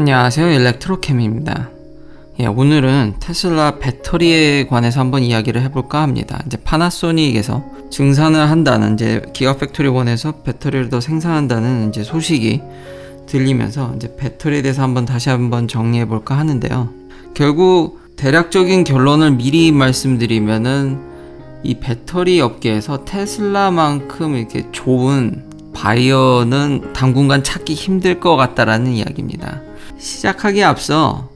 안녕하세요, 일렉트로캠입니다. 오늘은 테슬라 배터리에 관해서 한번 이야기를 해볼까 합니다. 이제 파나소닉에서 증산을 한다는, 이제 기가팩토리 1에서 배터리를 더 생산한다는 이제 소식이 들리면서 이제 배터리에 대해서 다시 한번 정리해볼까 하는데요. 결국 대략적인 결론을 미리 말씀드리면은 이 배터리 업계에서 테슬라만큼 이렇게 좋은 바이어는 당분간 찾기 힘들 것 같다라는 이야기입니다. 시작하기에 앞서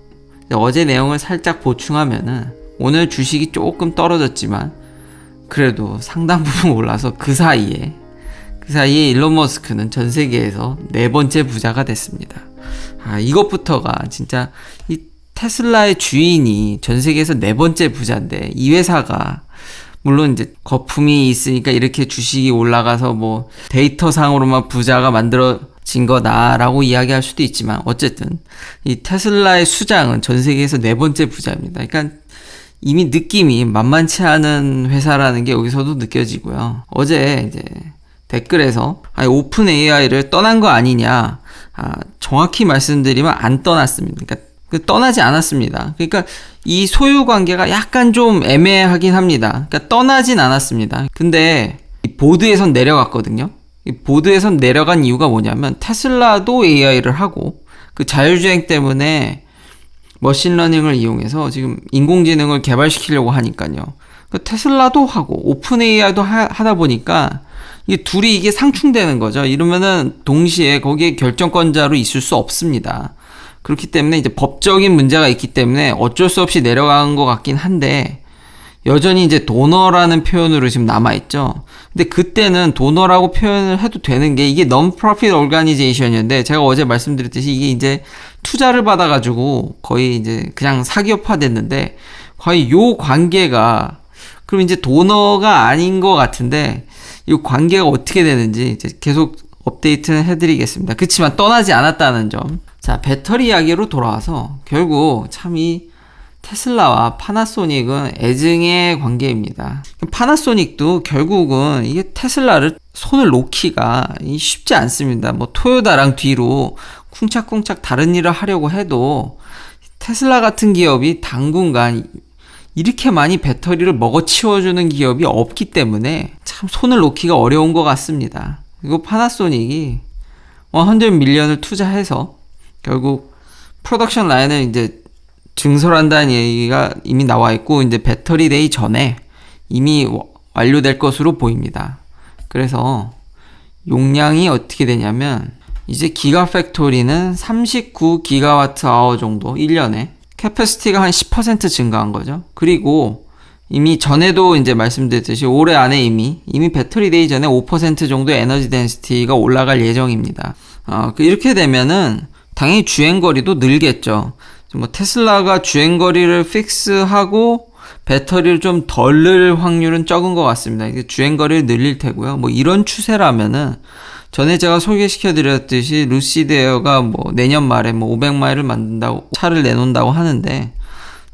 어제 내용을 살짝 보충하면은, 오늘 주식이 조금 떨어졌지만 그래도 상당 부분 올라서 그 사이에 일론 머스크는 전 세계에서 4번째 부자가 됐습니다. 이것부터가 진짜 이 테슬라의 주인이 전 세계에서 4번째 부자인데, 이 회사가 물론 이제 거품이 있으니까 이렇게 주식이 올라가서 뭐 데이터상으로만 부자가 만들어진 거다라고 이야기할 수도 있지만, 어쨌든 이 테슬라의 수장은 전 세계에서 4번째 부자입니다. 그러니까 이미 느낌이 만만치 않은 회사라는 게 여기서도 느껴지고요. 어제 이제 댓글에서 오픈 AI를 떠난 거 아니냐, 정확히 말씀드리면 안 떠났습니다. 그러니까 떠나지 않았습니다. 그러니까 이 소유 관계가 약간 좀 애매하긴 합니다. 그러니까 떠나진 않았습니다. 근데 보드에선 내려갔거든요. 이 보드에선 내려간 이유가 뭐냐면, 테슬라도 AI를 하고 그 자율주행 때문에 머신러닝을 이용해서 지금 인공지능을 개발시키려고 하니까요. 테슬라도 하고 오픈 AI도 하다 보니까 이게 상충되는 거죠. 이러면은 동시에 거기에 결정권자로 있을 수 없습니다. 그렇기 때문에 이제 법적인 문제가 있기 때문에 어쩔 수 없이 내려간 것 같긴 한데, 여전히 이제 도너라는 표현으로 지금 남아있죠. 근데 그때는 도너라고 표현을 해도 되는 게, 이게 non-profit organization이었는데, 제가 어제 말씀드렸듯이 이게 이제 투자를 받아가지고 거의 이제 그냥 사기업화 됐는데, 과연 요 관계가 그럼 이제 도너가 아닌 것 같은데, 이 관계가 어떻게 되는지 이제 계속 업데이트는 해드리겠습니다. 그렇지만 떠나지 않았다는 점. 자, 배터리 이야기로 돌아와서 결국 참 이 테슬라와 파나소닉은 애증의 관계입니다. 파나소닉도 결국은 이게 테슬라를 손을 놓기가 쉽지 않습니다. 뭐 토요타랑 뒤로 쿵짝쿵짝 다른 일을 하려고 해도 테슬라 같은 기업이 당분간 이렇게 많이 배터리를 먹어치워주는 기업이 없기 때문에 참 손을 놓기가 어려운 것 같습니다. 그리고 파나소닉이 100 밀리언을 투자해서 결국 프로덕션 라인을 이제 증설한다는 얘기가 이미 나와 있고, 이제 배터리 데이 전에 이미 완료될 것으로 보입니다. 그래서 용량이 어떻게 되냐면, 이제 기가팩토리는 39기가와트 아워 정도 1년에 캐패시티가 한 10% 증가한 거죠. 그리고 이미 전에도 이제 말씀드렸듯이 올해 안에 이미 배터리 데이 전에 5% 정도의 에너지 덴시티가 올라갈 예정입니다. 이렇게 되면은 당연히 주행거리도 늘겠죠. 뭐 테슬라가 주행거리를 픽스하고 배터리를 좀 덜 늘 확률은 적은 것 같습니다. 이게 주행거리를 늘릴 테고요. 뭐 이런 추세라면은, 전에 제가 소개시켜 드렸듯이 루시드 에어가 뭐 내년 말에 뭐 500마일을 만든다고 차를 내놓는다고 하는데,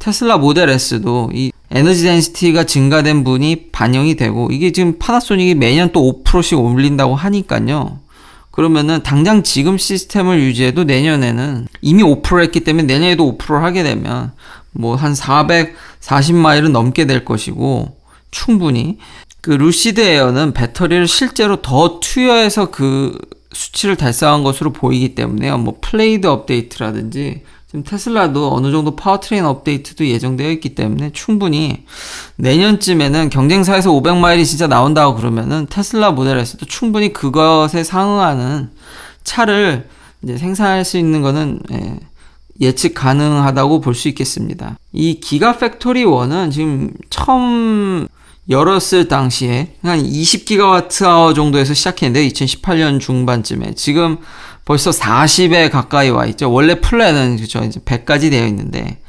테슬라 모델 S도 이 에너지 덴시티가 증가된 분이 반영이 되고, 이게 지금 파나소닉이 매년 또 5%씩 올린다고 하니까요. 그러면은 당장 지금 시스템을 유지해도 내년에는 이미 5% 했기 때문에 내년에도 5%를 하게 되면 뭐 한 440마일은 넘게 될 것이고, 충분히 그 루시드 에어는 배터리를 실제로 더 투여해서 그 수치를 달성한 것으로 보이기 때문에요. 뭐 플레이드 업데이트라든지 지금 테슬라도 어느 정도 파워트레인 업데이트도 예정되어 있기 때문에 충분히 내년쯤에는 경쟁사에서 500마일이 진짜 나온다고 그러면은 테슬라 모델에서도 충분히 그것에 상응하는 차를 이제 생산할 수 있는 거는 예측 가능하다고 볼 수 있겠습니다. 이 기가팩토리 1은 지금 처음 열었을 당시에 한 20기가와트 아워 정도에서 시작했는데, 2018년 중반쯤에 지금 벌써 40에 가까이 와 있죠. 원래 플랜은 그죠, 이제 100까지 되어 있는데,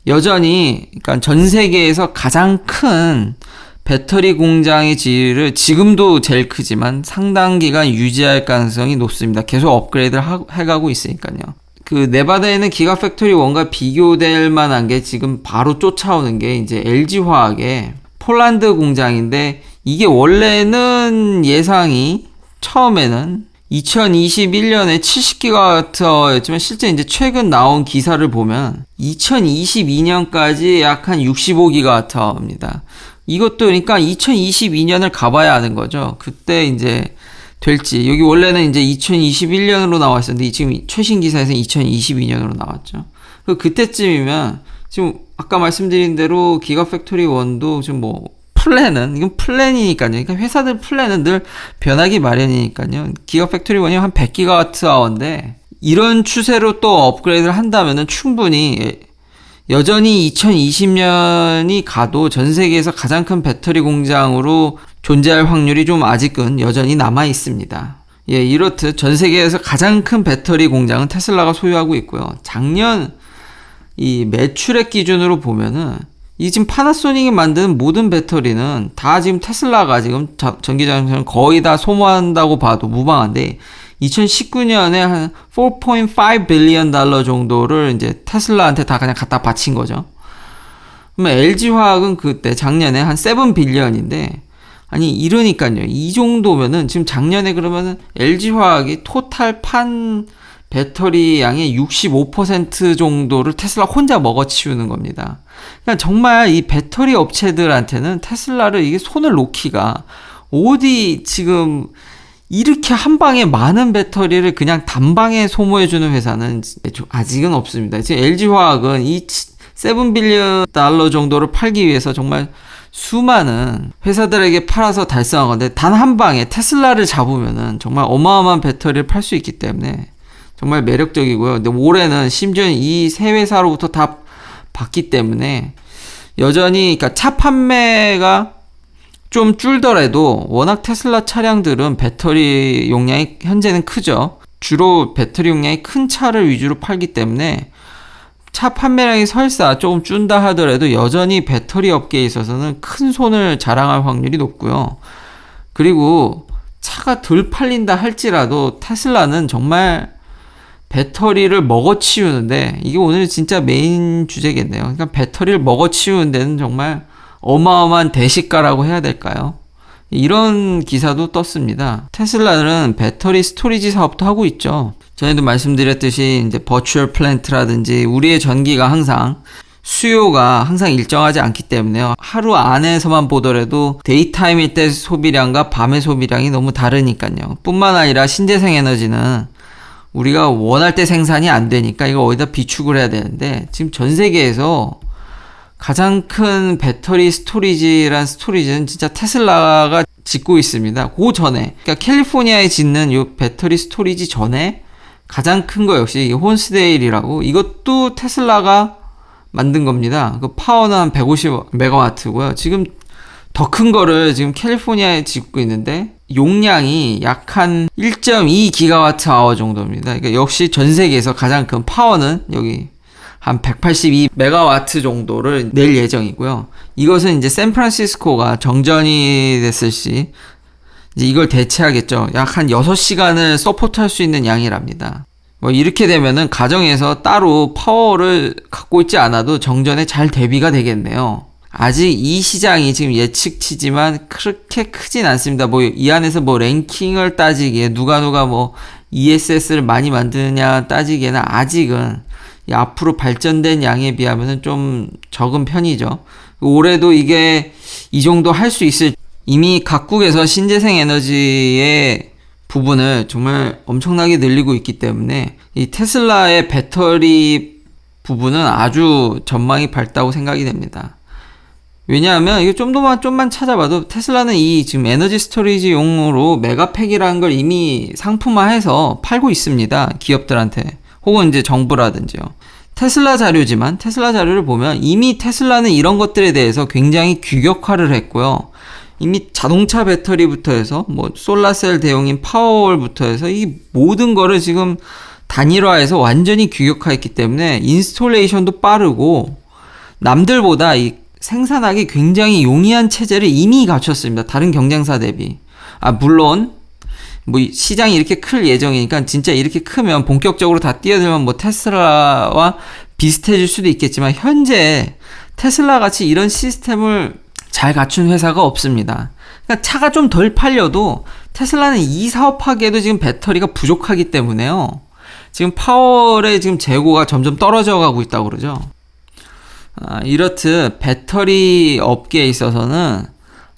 여전히 그러니까 전 세계에서 가장 큰 배터리 공장의 지위를 지금도 제일 크지만 상당 기간 유지할 가능성이 높습니다. 계속 업그레이드를 해가고 있으니까요. 그 네바다에는 기가팩토리 1과 비교될 만한 게 지금 바로 쫓아오는 게 이제 LG화학의 폴란드 공장인데, 이게 원래는 예상이 처음에는 2021년에 70GWh였지만 실제 이제 최근 나온 기사를 보면 2022년까지 약 한 65GWh입니다. 이것도 그러니까 2022년을 가봐야 아는 거죠. 그때 이제 될지. 여기 원래는 이제 2021년으로 나와 있었는데 지금 최신 기사에서는 2022년으로 나왔죠. 그때쯤이면 지금 아까 말씀드린 대로 기가팩토리 1도 지금 뭐 이건 플랜이니까요. 그러니까 회사들 플랜은 늘 변하기 마련이니까요. 기가팩토리 1이 한 100GWh인데 이런 추세로 또 업그레이드를 한다면은 충분히 여전히 2020년이 가도 전 세계에서 가장 큰 배터리 공장으로 존재할 확률이 좀 아직은 여전히 남아 있습니다. 예, 이렇듯 전 세계에서 가장 큰 배터리 공장은 테슬라가 소유하고 있고요. 작년 이 매출액 기준으로 보면은 이 지금 파나소닉이 만드는 모든 배터리는 다 지금 테슬라가 지금 전기자동차는 거의 다 소모한다고 봐도 무방한데 2019년에 한 4.5 빌리언 달러 정도를 이제 테슬라한테 다 그냥 갖다 바친 거죠. 그러면 LG화학은 그때 작년에 한 7 빌리언인데 아니 이러니까요. 이 정도면은 지금 작년에 그러면은 LG화학이 토탈 판 배터리 양의 65% 정도를 테슬라 혼자 먹어치우는 겁니다. 그러니까 정말 이 배터리 업체들한테는 테슬라를 이게 손을 놓기가 어디 지금 이렇게 한 방에 많은 배터리를 그냥 단방에 소모해주는 회사는 아직은 없습니다. 지금 LG화학은 이 7 빌리언 달러 정도를 팔기 위해서 정말 수많은 회사들에게 팔아서 달성한 건데 단 한 방에 테슬라를 잡으면은 정말 어마어마한 배터리를 팔 수 있기 때문에 정말 매력적이고요. 근데 올해는 심지어 이 세 회사로부터 다 받기 때문에 여전히 그러니까 차 판매가 좀 줄더라도 워낙 테슬라 차량들은 배터리 용량이 현재는 크죠. 주로 배터리 용량이 큰 차를 위주로 팔기 때문에 차 판매량이 설사 조금 준다 하더라도 여전히 배터리 업계에 있어서는 큰 손을 자랑할 확률이 높고요. 그리고 차가 덜 팔린다 할지라도 테슬라는 정말 배터리를 먹어치우는데 이게 오늘 진짜 메인 주제겠네요. 그러니까 배터리를 먹어치우는 데는 정말 어마어마한 대식가라고 해야 될까요? 이런 기사도 떴습니다. 테슬라는 배터리 스토리지 사업도 하고 있죠. 전에도 말씀드렸듯이 이제 버추얼 플랜트라든지 우리의 전기가 항상 수요가 항상 일정하지 않기 때문에요. 하루 안에서만 보더라도 데이타임일 때 소비량과 밤의 소비량이 너무 다르니까요. 뿐만 아니라 신재생 에너지는 우리가 원할 때 생산이 안 되니까 이거 어디다 비축을 해야 되는데 지금 전 세계에서 가장 큰 배터리 스토리지란 스토리지는 진짜 테슬라가 짓고 있습니다. 그 전에 그러니까 캘리포니아에 짓는 요 배터리 스토리지 전에 가장 큰 거 역시 혼스데일이라고 이것도 테슬라가 만든 겁니다. 그 파워는 한 150메가와트고요. 지금 더 큰 거를 지금 캘리포니아에 짓고 있는데 용량이 약 한 1.2 기가와트 아워 정도입니다. 그러니까 역시 전 세계에서 가장 큰 파워는 여기 한 182메가와트 정도를 낼 예정이고요. 이것은 이제 샌프란시스코가 정전이 됐을 시 이제 이걸 대체하겠죠. 약 한 6시간을 서포트할 수 있는 양이랍니다. 뭐 이렇게 되면은 가정에서 따로 파워를 갖고 있지 않아도 정전에 잘 대비가 되겠네요. 아직 이 시장이 지금 예측치지만 그렇게 크진 않습니다. 뭐 이 안에서 뭐 랭킹을 따지기에 누가 뭐 ESS를 많이 만드느냐 따지기에는 아직은 앞으로 발전된 양에 비하면 좀 적은 편이죠. 올해도 이게 이 정도 할 수 있을 이미 각국에서 신재생 에너지의 부분을 정말 엄청나게 늘리고 있기 때문에 이 테슬라의 배터리 부분은 아주 전망이 밝다고 생각이 됩니다. 왜냐하면 이게 좀만 찾아봐도 테슬라는 이 지금 에너지 스토리지용으로 메가팩이라는 걸 이미 상품화해서 팔고 있습니다. 기업들한테 혹은 이제 정부라든지요. 테슬라 자료를 보면 이미 테슬라는 이런 것들에 대해서 굉장히 규격화를 했고요. 이미 자동차 배터리부터 해서 뭐 솔라셀 대용인 파워홀부터 해서 이 모든 거를 지금 단일화해서 완전히 규격화했기 때문에 인스톨레이션도 빠르고 남들보다 이 생산하기 굉장히 용이한 체제를 이미 갖췄습니다. 다른 경쟁사 대비. 물론 뭐 시장이 이렇게 클 예정이니까 진짜 이렇게 크면 본격적으로 다 뛰어들면 뭐 테슬라와 비슷해질 수도 있겠지만 현재 테슬라 같이 이런 시스템을 잘 갖춘 회사가 없습니다. 그러니까 차가 좀 덜 팔려도 테슬라는 이 사업하기에도 지금 배터리가 부족하기 때문에요. 지금 파월의 지금 재고가 점점 떨어져 가고 있다고 그러죠. 이렇듯 배터리 업계에 있어서는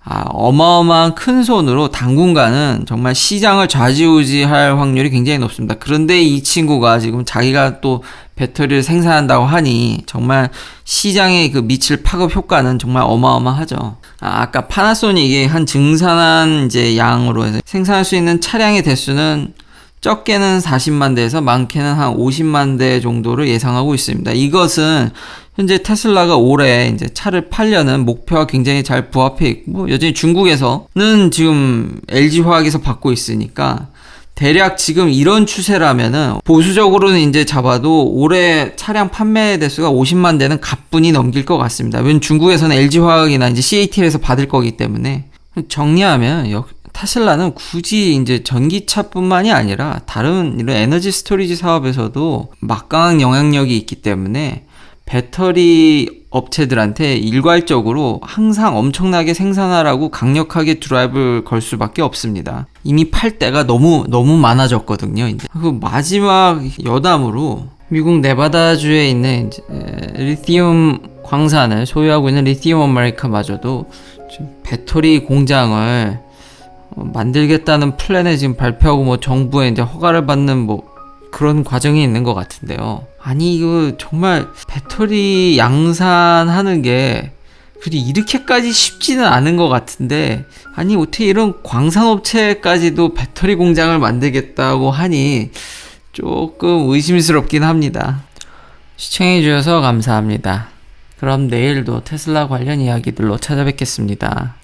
어마어마한 큰 손으로 당분간은 정말 시장을 좌지우지할 확률이 굉장히 높습니다. 그런데 이 친구가 지금 자기가 또 배터리를 생산한다고 하니 정말 시장의 그 미칠 파급 효과는 정말 어마어마하죠. 아까 파나소닉이 한 증산한 이제 양으로 해서 생산할 수 있는 차량의 대수는 적게는 40만 대에서 많게는 한 50만 대 정도를 예상하고 있습니다. 이것은 현재 테슬라가 올해 이제 차를 팔려는 목표와 굉장히 잘 부합해 있고, 여전히 중국에서는 지금 LG화학에서 받고 있으니까 대략 지금 이런 추세라면은 보수적으로는 이제 잡아도 올해 차량 판매 대수가 50만 대는 가뿐히 넘길 것 같습니다. 왜냐면 중국에서는 LG화학이나 이제 CATL에서 받을 거기 때문에. 정리하면 테슬라는 굳이 이제 전기차뿐만이 아니라 다른 이런 에너지 스토리지 사업에서도 막강한 영향력이 있기 때문에 배터리 업체들한테 일괄적으로 항상 엄청나게 생산하라고 강력하게 드라이브를 걸 수밖에 없습니다. 이미 팔 때가 너무 많아졌거든요. 이제 그 마지막 여담으로 미국 네바다주에 있는 이제 리튬 광산을 소유하고 있는 리튬 아메리카마저도 지금 배터리 공장을 만들겠다는 플랜에 지금 발표하고 뭐 정부에 이제 허가를 받는 뭐 그런 과정이 있는 것 같은데요. 아니 이거 정말 배터리 양산하는 게 이렇게까지 쉽지는 않은 것 같은데, 아니 어떻게 이런 광산업체까지도 배터리 공장을 만들겠다고 하니 조금 의심스럽긴 합니다. 시청해주셔서 감사합니다. 그럼 내일도 테슬라 관련 이야기들로 찾아뵙겠습니다.